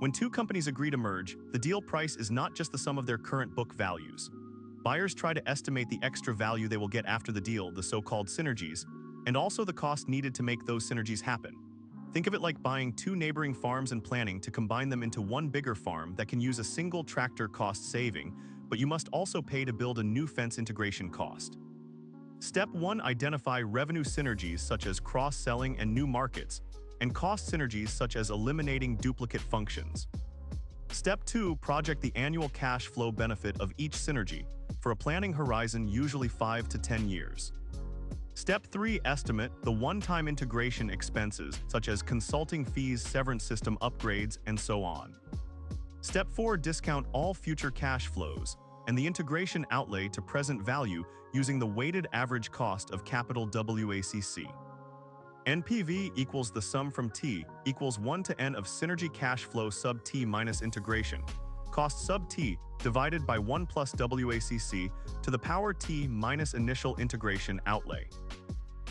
When two companies agree to merge, the deal price is not just the sum of their current book values. Buyers try to estimate the extra value they will get after the deal, the so-called synergies, and also the cost needed to make those synergies happen. Think of it like buying two neighboring farms and planning to combine them into one bigger farm that can use a single tractor cost saving, but you must also pay to build a new fence integration cost. Step 1. Identify revenue synergies such as cross-selling and new markets, and cost synergies such as eliminating duplicate functions. Step 2. Project the annual cash flow benefit of each synergy, for a planning horizon usually 5 to 10 years. Step 3. Estimate the one-time integration expenses such as consulting fees, severance system upgrades, and so on. Step 4. Discount all future cash flows and the integration outlay to present value using the weighted average cost of capital WACC. NPV equals the sum from T equals 1 to N of synergy cash flow sub T minus integration cost sub T divided by 1 plus WACC to the power T minus initial integration outlay,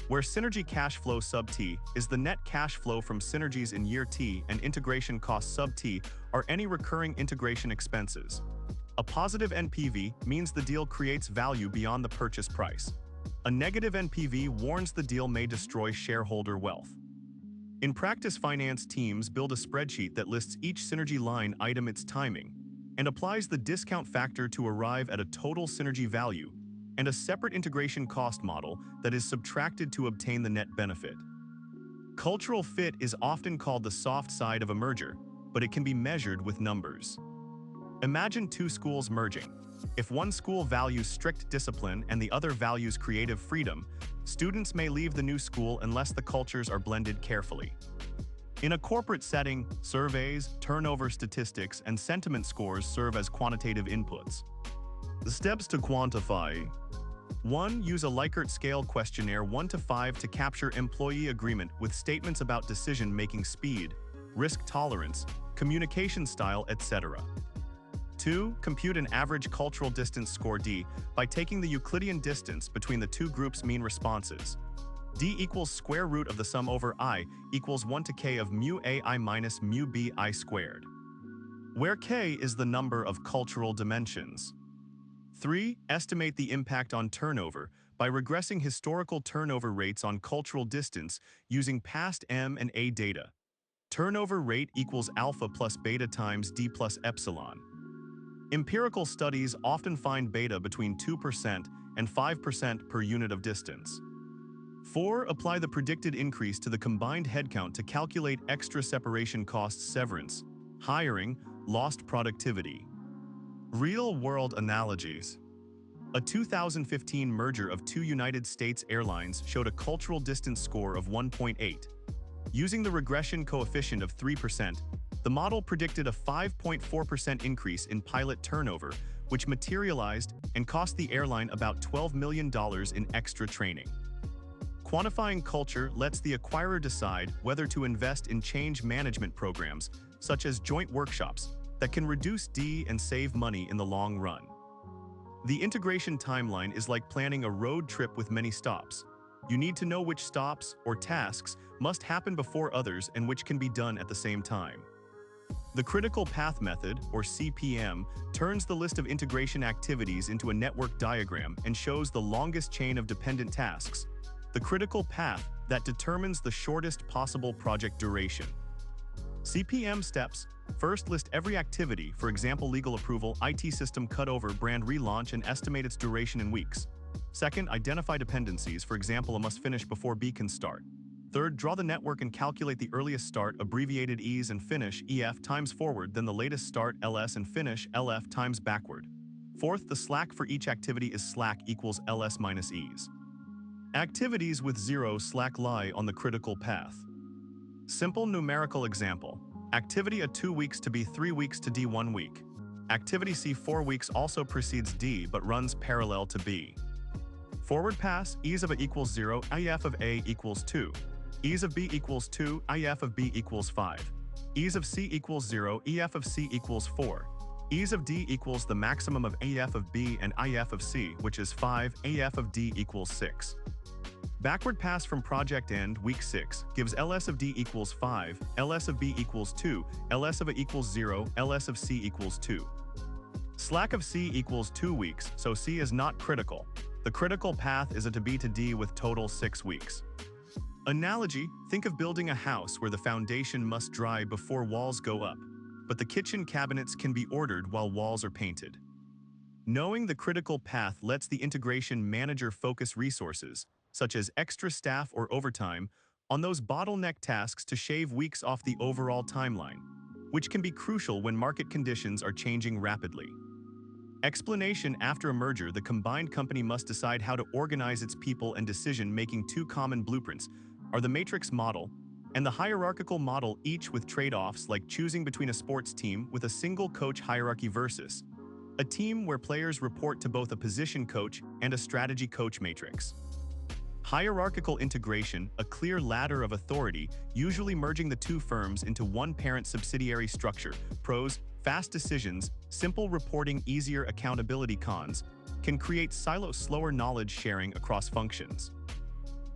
where synergy cash flow sub T is the net cash flow from synergies in year T and integration cost sub T are any recurring integration expenses. A positive NPV means the deal creates value beyond the purchase price. A negative NPV warns the deal may destroy shareholder wealth. In practice, finance teams build a spreadsheet that lists each synergy line item, its timing, and applies the discount factor to arrive at a total synergy value and a separate integration cost model that is subtracted to obtain the net benefit. Cultural fit is often called the soft side of a merger, but it can be measured with numbers. Imagine two schools merging. If one school values strict discipline and the other values creative freedom, students may leave the new school unless the cultures are blended carefully. In a corporate setting, surveys, turnover statistics, and sentiment scores serve as quantitative inputs. The steps to quantify: 1. Use a Likert scale questionnaire 1 to 5 to capture employee agreement with statements about decision-making speed, risk tolerance, communication style, etc. 2. Compute an average cultural distance score D by taking the Euclidean distance between the two groups' mean responses. D equals square root of the sum over I equals 1 to k of mu AI minus mu bi squared, where k is the number of cultural dimensions. 3. Estimate the impact on turnover by regressing historical turnover rates on cultural distance using past M and A data. Turnover rate equals alpha plus beta times D plus epsilon. Empirical studies often find beta between 2% and 5% per unit of distance. 4. Apply the predicted increase to the combined headcount to calculate extra separation costs, severance, hiring, lost productivity. Real-world analogies. A 2015 merger of two United States airlines showed a cultural distance score of 1.8. Using the regression coefficient of 3%, the model predicted a 5.4% increase in pilot turnover, which materialized and cost the airline about $12 million in extra training. Quantifying culture lets the acquirer decide whether to invest in change management programs, such as joint workshops, that can reduce D and save money in the long run. The integration timeline is like planning a road trip with many stops. You need to know which stops or tasks must happen before others and which can be done at the same time. The critical path method, or CPM, turns the list of integration activities into a network diagram and shows the longest chain of dependent tasks, the critical path that determines the shortest possible project duration. CPM steps: first, list every activity, for example legal approval, IT system cutover, brand relaunch, and estimate its duration in weeks. Second, identify dependencies, for example A must finish before B can start. Third, draw the network and calculate the earliest start, abbreviated ES, and finish, EF, times forward, then the latest start, LS, and finish, LF, times backward. Fourth, the slack for each activity is slack equals LS minus ES. Activities with zero slack lie on the critical path. Simple numerical example. Activity A 2 weeks to B 3 weeks to D 1 week. Activity C 4 weeks also precedes D but runs parallel to B. Forward pass, ES of A equals 0, IF of A equals 2. ES of B equals 2, IF of B equals 5. ES of C equals 0, EF of C equals 4. ES of D equals the maximum of AF of B and IF of C, which is 5, AF of D equals 6. Backward pass from project end, week 6, gives LS of D equals 5, LS of B equals 2, LS of A equals 0, LS of C equals 2. Slack of C equals 2 weeks, so C is not critical. The critical path is a to B to D with total 6 weeks. Analogy, think of building a house where the foundation must dry before walls go up, but the kitchen cabinets can be ordered while walls are painted. Knowing the critical path lets the integration manager focus resources, such as extra staff or overtime, on those bottleneck tasks to shave weeks off the overall timeline, which can be crucial when market conditions are changing rapidly. Explanation: after a merger, the combined company must decide how to organize its people and decision-making. Two common blueprints are the matrix model and the hierarchical model, each with trade-offs like choosing between a sports team with a single coach hierarchy versus a team where players report to both a position coach and a strategy coach matrix. Hierarchical integration, a clear ladder of authority, usually merging the two firms into one parent-subsidiary structure. Pros: fast decisions, simple reporting, easier accountability. Cons: can create slower knowledge sharing across functions.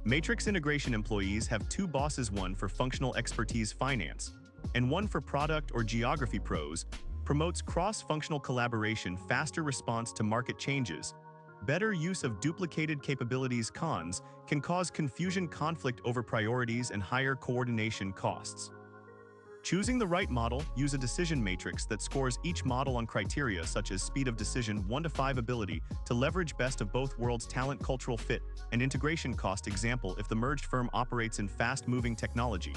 Matrix integration: employees have two bosses, one for functional expertise finance, and one for product or geography. Pros: promotes cross-functional collaboration, faster response to market changes, better use of duplicated capabilities. Cons: can cause confusion, conflict over priorities, and higher coordination costs. Choosing the right model: use a decision matrix that scores each model on criteria such as speed of decision, 1 to 5 ability, to leverage best of both worlds, talent, cultural fit, and integration cost. Example: if the merged firm operates in fast-moving technology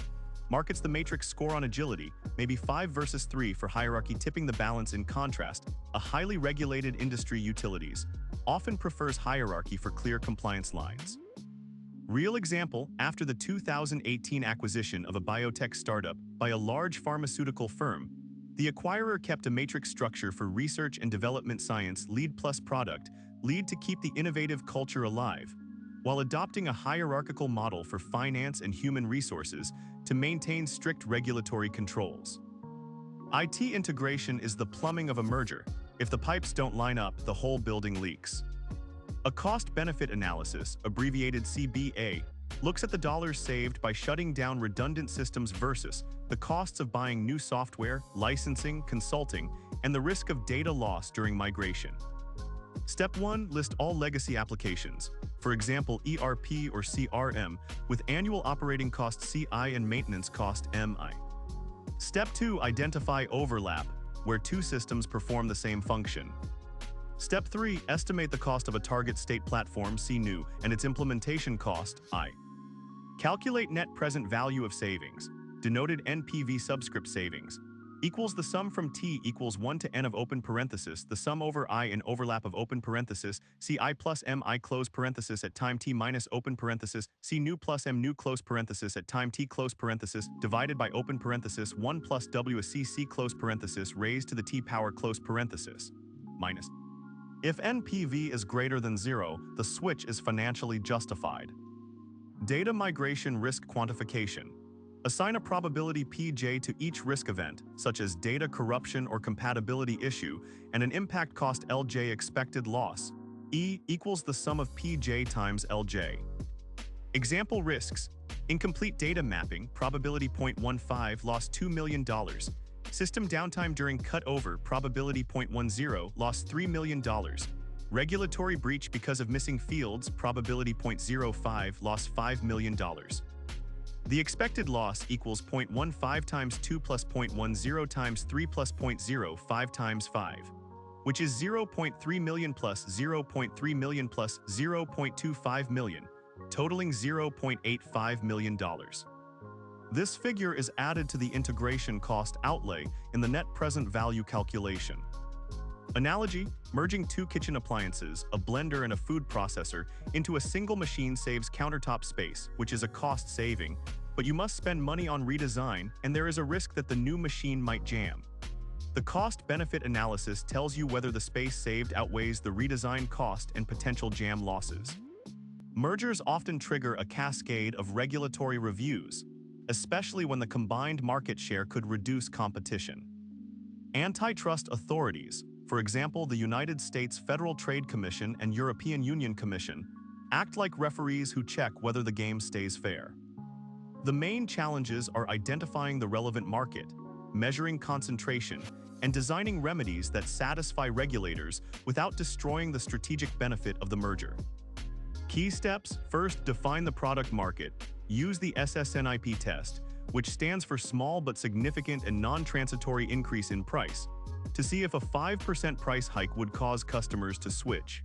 markets, the matrix score on agility may be 5 versus 3 for hierarchy, tipping the balance. In contrast, a highly regulated industry, utilities, often prefers hierarchy for clear compliance lines. Real example: after the 2018 acquisition of a biotech startup by a large pharmaceutical firm, the acquirer kept a matrix structure for research and development, science lead plus product lead, to keep the innovative culture alive, while adopting a hierarchical model for finance and human resources to maintain strict regulatory controls. IT integration is the plumbing of a merger. If the pipes don't line up, the whole building leaks. A cost-benefit analysis, abbreviated CBA, looks at the dollars saved by shutting down redundant systems versus the costs of buying new software, licensing, consulting, and the risk of data loss during migration. Step 1. List all legacy applications, for example ERP or CRM, with annual operating cost CI and maintenance cost MI. Step 2. Identify overlap, where two systems perform the same function. Step 3. Estimate the cost of a target state platform CNU and its implementation cost I. Calculate net present value of savings, denoted NPV. Subscript savings equals the sum from T equals 1 to N of open parenthesis, the sum over I in overlap of open parenthesis, CI plus MI close parenthesis at time T minus open parenthesis, CNU plus MNU close parenthesis at time T close parenthesis, divided by open parenthesis 1 plus WCC close parenthesis raised to the T power close parenthesis, minus. If NPV is greater than 0, the switch is financially justified. Data migration risk quantification. Assign a probability Pj to each risk event, such as data corruption or compatibility issue, and an impact cost Lj. Expected loss E equals the sum of Pj times Lj. Example risks: incomplete data mapping, probability 0.15, loss $2 million. System downtime during cutover, probability 0.10, loss $3 million. Regulatory breach because of missing fields, probability 0.05, loss $5 million. The expected loss equals 0.15 times 2 plus 0.10 times 3 plus 0.05 times 5, which is 0.3 million plus 0.3 million plus 0.25 million, totaling $0.85 million. This figure is added to the integration cost outlay in the net present value calculation. Analogy: merging two kitchen appliances, a blender and a food processor, into a single machine saves countertop space, which is a cost saving, but you must spend money on redesign, and there is a risk that the new machine might jam. The cost-benefit analysis tells you whether the space saved outweighs the redesign cost and potential jam losses. Mergers often trigger a cascade of regulatory reviews, especially when the combined market share could reduce competition. Antitrust authorities, for example the United States Federal Trade Commission and European Union Commission, Act like referees who check whether the game stays fair. The main challenges are identifying the relevant market, measuring concentration, and designing remedies that satisfy regulators without destroying the strategic benefit of the merger. Key steps: first, define the product market. Use the SSNIP test, which stands for Small but Significant and Non-Transitory Increase in Price, to see if a 5% price hike would cause customers to switch.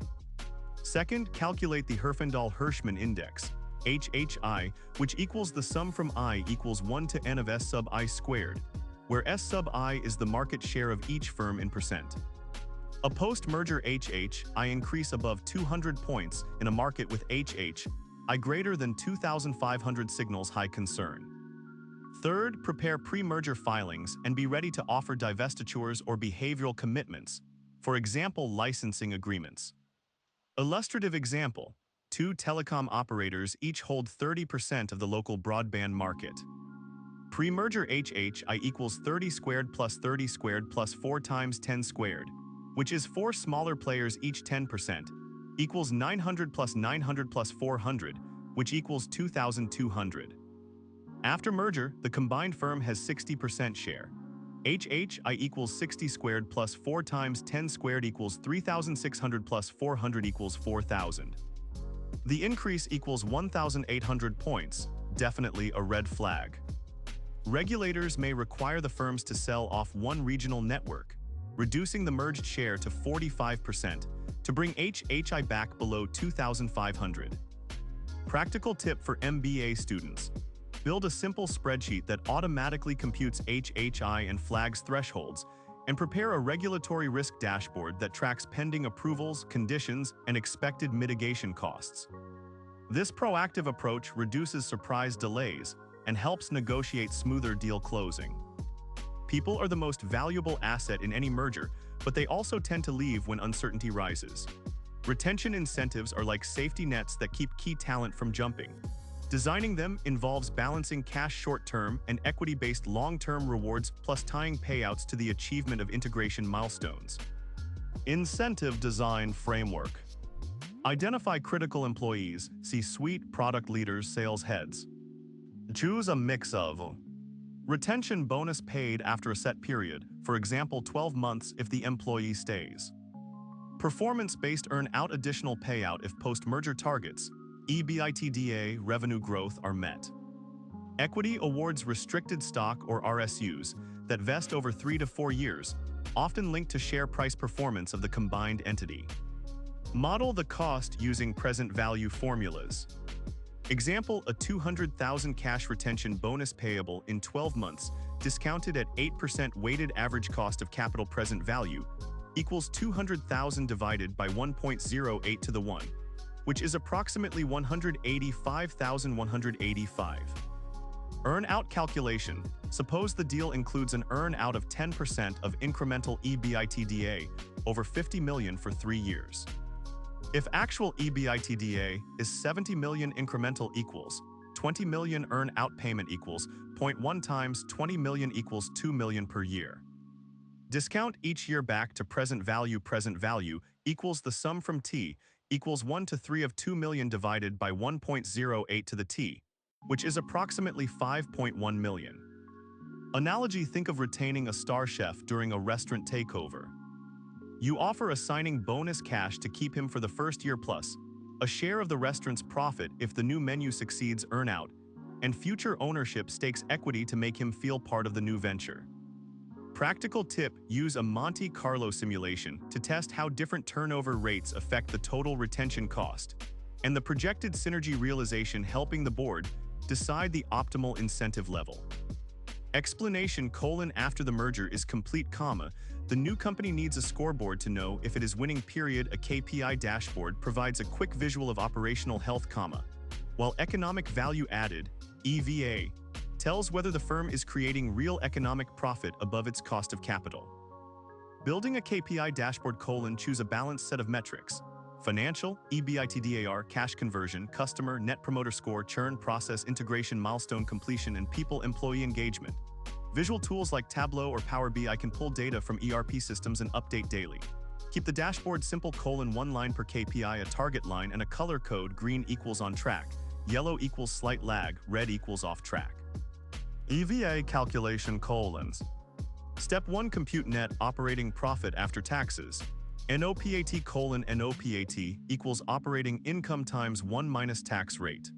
Second, calculate the Herfindahl-Hirschman Index, HHI, which equals the sum from I equals 1 to n of S sub I squared, where S sub I is the market share of each firm in percent. A post-merger HHI increase above 200 points in a market with HHI greater than 2,500 signals high concern. Third, prepare pre-merger filings and be ready to offer divestitures or behavioral commitments, for example, licensing agreements. Illustrative example: 2 telecom operators each hold 30% of the local broadband market. Pre-merger HHI equals 30 squared plus 30 squared plus 4 times 10 squared, which is 4 smaller players each 10%, equals 900 plus 900 plus 400, which equals 2,200. After merger, the combined firm has 60% share. HHI equals 60 squared plus 4 times 10 squared equals 3,600 plus 400 equals 4,000. The increase equals 1,800 points, definitely a red flag. Regulators may require the firms to sell off one regional network, reducing the merged share to 45% to bring HHI back below 2,500. Practical tip for MBA students: build a simple spreadsheet that automatically computes HHI and flags thresholds, and prepare a regulatory risk dashboard that tracks pending approvals, conditions, and expected mitigation costs. This proactive approach reduces surprise delays and helps negotiate smoother deal closing. People are the most valuable asset in any merger, but they also tend to leave when uncertainty rises. Retention incentives are like safety nets that keep key talent from jumping. Designing them involves balancing cash short-term and equity-based long-term rewards plus tying payouts to the achievement of integration milestones. Incentive design framework. Identify critical employees, C-suite, product leaders, sales heads. Choose a mix of retention bonus paid after a set period, for example 12 months if the employee stays. Performance-based earn-out additional payout if post-merger targets, EBITDA revenue growth are met. Equity awards restricted stock or RSUs that vest over 3 to 4 years, often linked to share price performance of the combined entity. Model the cost using present value formulas. Example: a 200,000 cash retention bonus payable in 12 months, discounted at 8% weighted average cost of capital present value, equals 200,000 divided by 1.08 to the 1, which is approximately 185,185. Earn-out calculation. Suppose the deal includes an earn-out of 10% of incremental EBITDA over 50 million for 3 years. If actual EBITDA is 70 million, incremental equals 20 million, earn-out payment equals 0.1 times 20 million equals 2 million per year. Discount each year back to present value equals the sum from T equals 1 to 3 of 2 million divided by 1.08 to the T, which is approximately 5.1 million. Analogy: think of retaining a star chef during a restaurant takeover. You offer a signing bonus cash to keep him for the first year plus a share of the restaurant's profit if the new menu succeeds earn-out, and future ownership stakes equity to make him feel part of the new venture. Practical tip: use a Monte Carlo simulation to test how different turnover rates affect the total retention cost and the projected synergy realization, helping the board decide the optimal incentive level. Explanation: after the merger is complete, the new company needs a scoreboard to know if it is winning. A KPI dashboard provides a quick visual of operational health, while economic value added, EVA, tells whether the firm is creating real economic profit above its cost of capital. Building a KPI dashboard: choose a balanced set of metrics: financial, EBITDA, cash conversion, customer, net promoter score, churn, process integration, milestone completion, and people-employee engagement. Visual tools like Tableau or Power BI can pull data from ERP systems and update daily. Keep the dashboard simple: 1 line per KPI, a target line, and a color code: green equals on track, yellow equals slight lag, red equals off track. EVA calculation: Step 1. Compute net operating profit after taxes. NOPAT: NOPAT equals operating income times 1 minus tax rate.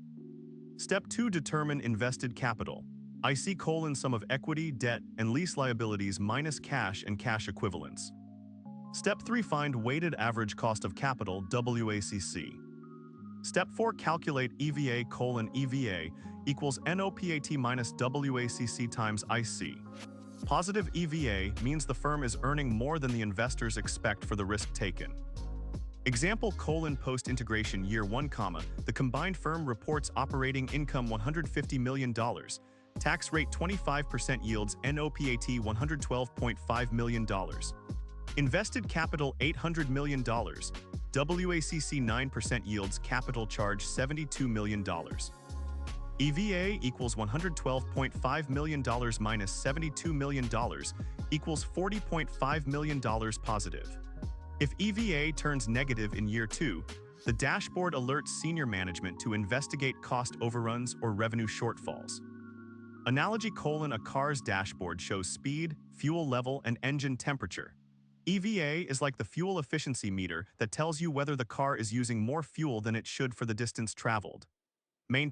Step 2. Determine invested capital. IC: sum of equity, debt, and lease liabilities minus cash and cash equivalents. Step 3. Find weighted average cost of capital, WACC. Step 4. Calculate EVA: EVA equals NOPAT minus WACC times IC. Positive EVA means the firm is earning more than the investors expect for the risk taken. Example: post-integration year 1, the combined firm reports operating income $150 million, tax rate 25%, yields NOPAT $112.5 million. Invested capital $800 million, WACC 9%, yields capital charge $72 million. EVA equals $112.5 million minus $72 million equals $40.5 million positive. If EVA turns negative in year 2, the dashboard alerts senior management to investigate cost overruns or revenue shortfalls. Analogy: a car's dashboard shows speed, fuel level, and engine temperature. EVA is like the fuel efficiency meter that tells you whether the car is using more fuel than it should for the distance traveled. Maintain